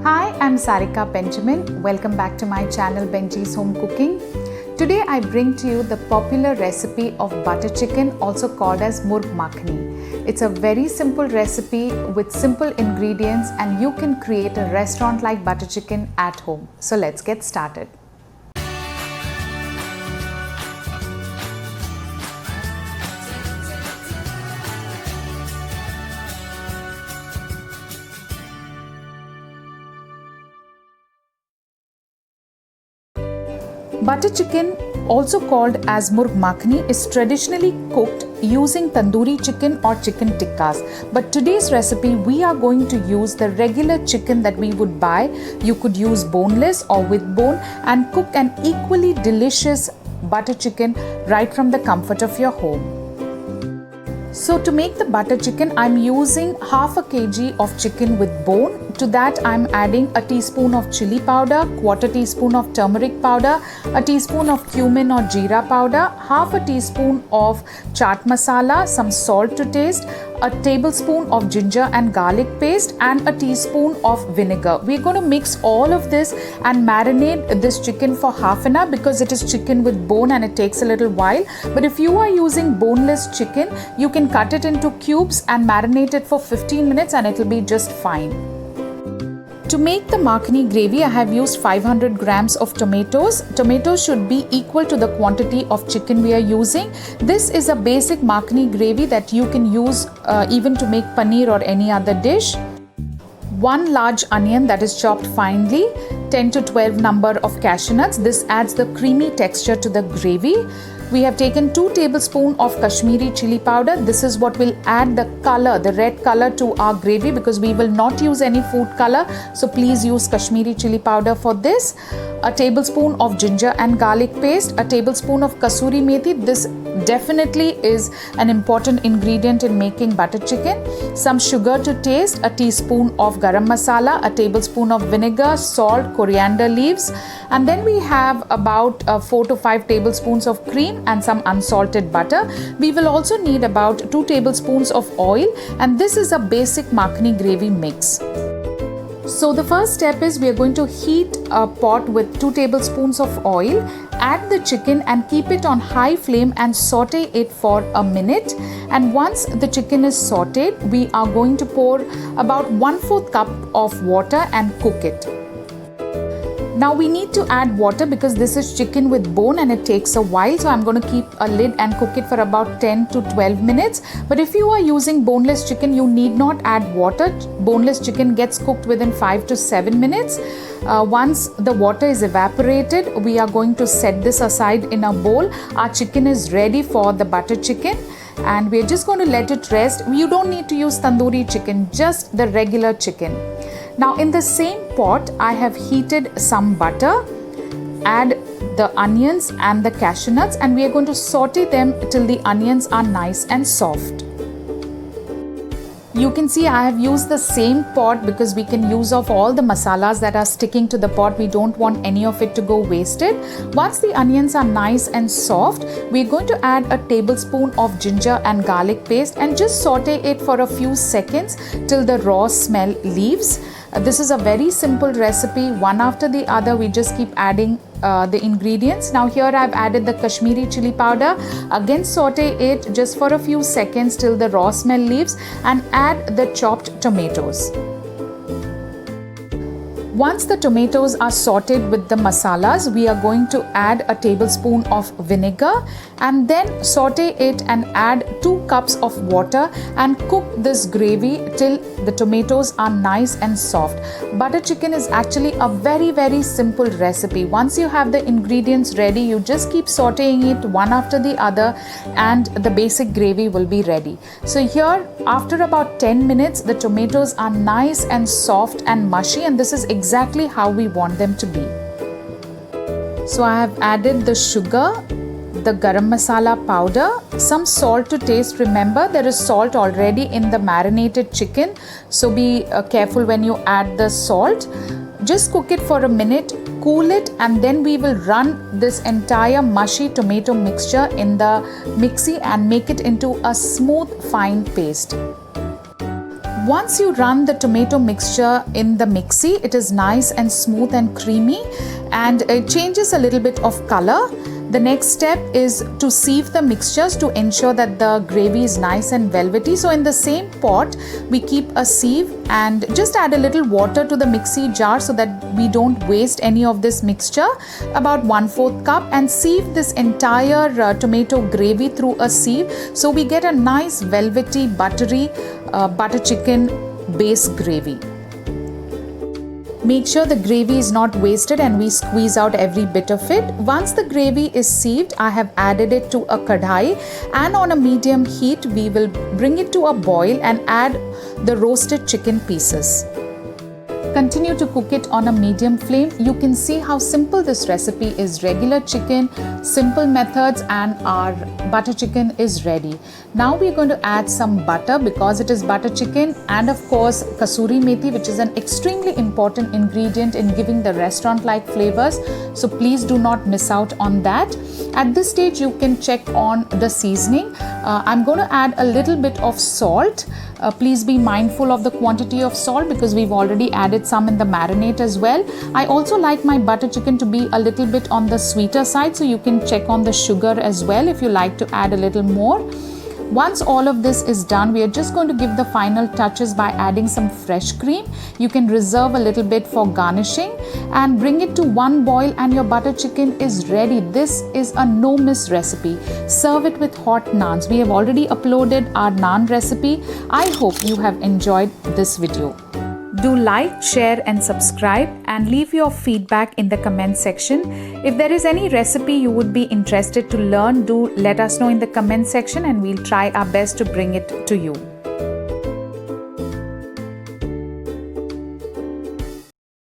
Hi, I'm Sarika Benjamin. Welcome back to my channel Benji's Home Cooking. Today I bring to you the popular recipe of butter chicken, also called as Murg Makhani. It's a very simple recipe with simple ingredients and you can create a restaurant like butter chicken at home. So let's get started. Butter chicken, also called as Murg Makhani, is traditionally cooked using tandoori chicken or chicken tikkas. But today's recipe, we are going to use the regular chicken that we would buy. You could use boneless or with bone and cook an equally delicious butter chicken right from the comfort of your home. So to make the butter chicken, I'm using half a kg of chicken with bone. To that I'm adding a teaspoon of chili powder, quarter teaspoon of turmeric powder, a teaspoon of cumin or jeera powder, half a teaspoon of chaat masala, some salt to taste, a tablespoon of ginger and garlic paste and a teaspoon of vinegar. We're going to mix all of this and marinate this chicken for half an hour because it is chicken with bone and it takes a little while. But if you are using boneless chicken, you can cut it into cubes and marinate it for 15 minutes and it will be just fine. To make the makhani gravy, I have used 500 grams of tomatoes. Tomatoes should be equal to the quantity of chicken we are using. This is a basic makhani gravy that you can use even to make paneer or any other dish. 1 large onion that is chopped finely, 10 to 12 number of cashew nuts. This adds the creamy texture to the gravy. We have taken 2 tablespoons of Kashmiri chili powder. This is what will add the color, the red color to our gravy because we will not use any food color. So please use Kashmiri chili powder for this. A tablespoon of ginger and garlic paste, a tablespoon of kasuri methi. This definitely is an important ingredient in making butter chicken. Some sugar to taste, a teaspoon of garam masala, a tablespoon of vinegar, salt, coriander leaves, and then we have about 4 to 5 tablespoons of cream and some unsalted butter. We will also need about 2 tablespoons of oil, and this is a basic makhani gravy mix. So the first step is we are going to heat a pot with 2 tablespoons of oil, add the chicken and keep it on high flame and saute it for a minute. And once the chicken is sauteed, we are going to pour about 1/4 cup of water and cook it. Now we need to add water because this is chicken with bone and it takes a while. So I'm going to keep a lid and cook it for about 10 to 12 minutes. But if you are using boneless chicken, you need not add water. Boneless chicken gets cooked within 5 to 7 minutes. Once the water is evaporated, we are going to set this aside in a bowl. Our chicken is ready for the butter chicken and we're just going to let it rest. You don't need to use tandoori chicken, just the regular chicken. Now in the same pot, I have heated some butter, add the onions and the cashew nuts and we are going to saute them till the onions are nice and soft. You can see I have used the same pot because we can use off all the masalas that are sticking to the pot. We don't want any of it to go wasted. Once the onions are nice and soft, we're going to add a tablespoon of ginger and garlic paste and just saute it for a few seconds till the raw smell leaves. This is a very simple recipe. One after the other, we just keep adding the ingredients. Now here I've added the Kashmiri chili powder. Again saute it just for a few seconds till the raw smell leaves and add the chopped tomatoes. Once the tomatoes are sauteed with the masalas, we are going to add a tablespoon of vinegar and then saute it and add 2 cups of water and cook this gravy till the tomatoes are nice and soft. Butter chicken is actually a very simple recipe. Once you have the ingredients ready, you just keep sauteing it one after the other and the basic gravy will be ready. So here after about 10 minutes, the tomatoes are nice and soft and mushy and this is exactly how we want them to be. So I have added the sugar, the garam masala powder, some salt to taste. Remember there is salt already in the marinated chicken, so be careful when you add the salt. Just cook it for a minute, cool it, and then we will run this entire mushy tomato mixture in the mixie and make it into a smooth fine paste. Once you run the tomato mixture in the mixie, it is nice and smooth and creamy, and it changes a little bit of color. The next step is to sieve the mixtures to ensure that the gravy is nice and velvety. So in the same pot, we keep a sieve and just add a little water to the mixie jar so that we don't waste any of this mixture, about 1/4 cup, and sieve this entire tomato gravy through a sieve so we get a nice velvety buttery butter chicken base gravy. Make sure the gravy is not wasted and we squeeze out every bit of it. Once the gravy is sieved, I have added it to a kadhai, and on a medium heat we will bring it to a boil and add the roasted chicken pieces. Continue to cook it on a medium flame. You can see how simple this recipe is. Regular chicken, simple methods, and our butter chicken is ready. Now we're going to add some butter because it is butter chicken, and of course kasuri methi, which is an extremely important ingredient in giving the restaurant-like flavors. So please do not miss out on that. At this stage you can check on the seasoning. I'm going to add a little bit of salt. Please be mindful of the quantity of salt because we've already added some in the marinade as well. I also like my butter chicken to be a little bit on the sweeter side, so you can check on the sugar as well if you like to add a little more. Once all of this is done, we are just going to give the final touches by adding some fresh cream. You can reserve a little bit for garnishing and bring it to one boil and your butter chicken is ready. This is a no miss recipe. Serve it with hot naans. We have already uploaded our naan recipe. I hope you have enjoyed this video. Do like, share and subscribe, and leave your feedback in the comment section. If there is any recipe you would be interested to learn, do let us know in the comment section and we'll try our best to bring it to you.